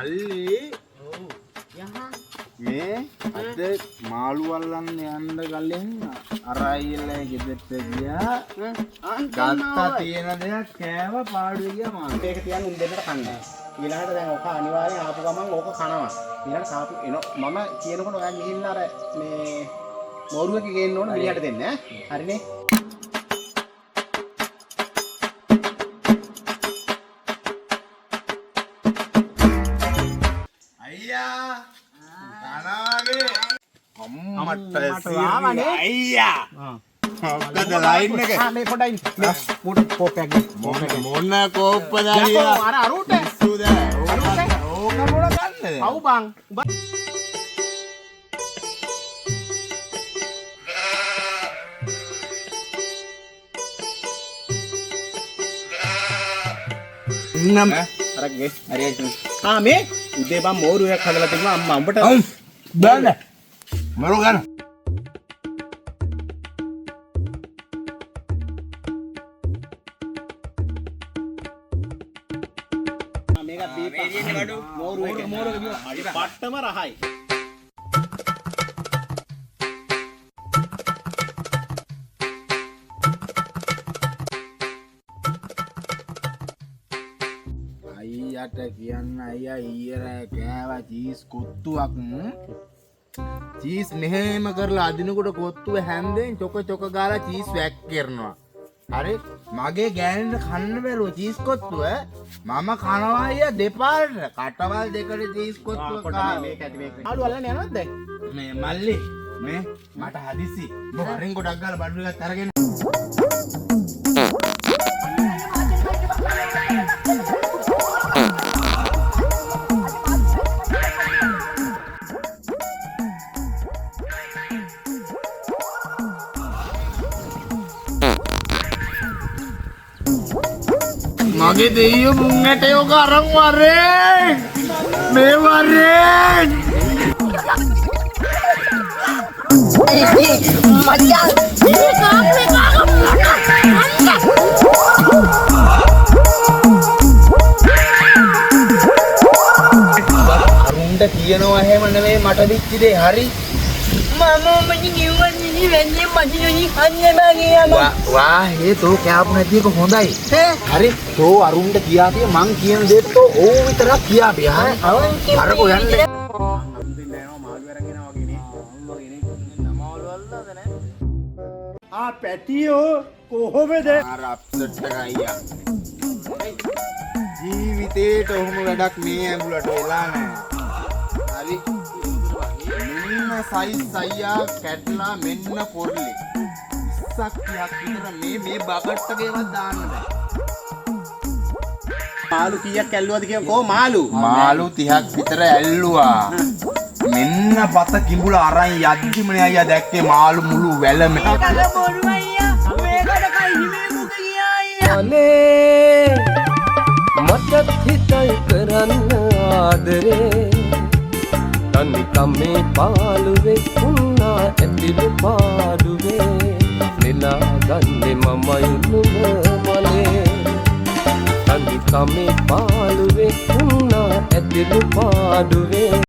මල්ලි මේ අද මාළු අල්ලන්න යන්න ගලෙන් අර අයියලා ගෙදරට ගියා ගත්තා තියෙන දෙයක් කෑව පාඩුවේ ගියා මාළු. මේක තියන්න උන් දෙන්නට කන්න. ඊළඟට දැන් ඔක අනිවාර්යෙන් ආපු ගමන් ඕක කනවා. ඊළඟට සාපු මම කියනකොට ඔයා ගිහිල්ලා අර මේ මෝරුවක ගේන්න ඕන මිනිහට දෙන්න ඈ. හරිනේ. අයියා කනාගේ අම්මට සීරි අයියා මොකද ලයින් එක මේ පොඩයි පොඩ කෝපයක් මොන කෝප්පද අයියා අර අරුට සුද ඕක මොන ගන්නද අවු බං නම් අරගේ හරියට මේ උදේ බම් මෝරුවක් හදලා තිබුණා අම්මා උඹට බෑන මරු ගන්න මේක දීපා බඩු මෝරුවක පට්ටම රහයි අයියට කියන්න අයියා ඊයරෑ කෑවා චීස් කොත්තුවක් චීස් මෙහෙම කරලා අදිනකොට කොත්තුව හැන්දෙන් චොක චොක ගාලා චීස් වැක් කරනවා. හරි මගේ ගෑනට කන්න බැරුව චීස් කොත්තුව මම කනවා අයියා දෙපාරට කටවල් දෙකට චීස් කොත්තුව කාලා මේක ඇති මේක ආලු අල්ලන්න යනවද දැන් මේ මල්ලි මේ මට හදිසි වරින් ගොඩක් ගාලා බඩු එකක් අරගෙන මගේ දෙයියෝ මුං ඇටයෝ අරන් වරෙන් මේ වරෙන් අරුන්ට කියනවා එහෙම නෙවෙයි මට දිච්ච දේ හරි वाह ये तो क्या आप नदी को होंदा ही अरे तो अरुण किया भी मांग किया दे तो ओ इतना किया भी हां अरे को යන්න ආ පැටියෝ කොහොමද අර අප්සෙට් එක අයියා ජීවිතේට ඔහොම වැඩක් මේ ඇඹුලට වෙලා නැහැ හරි මෙන්න සයිස් අයියා කැටලා මෙන්න පොර්ලි 20ක් 30ක් විතර මේ බකට් එකේවත් දාන්න බෑ මාළු කීයක් ඇල්ලුවද කියෝ මාළු 30ක් විතර ඇල්ලුවා මෙන්න පත කිඹුල අරන් යද්දිමනේ අයියා දැක්කේ මාළු මුළු වැලම අනේ මට හිතයි කරන්න ආදරේ තනිකම් මේ පාළුවේ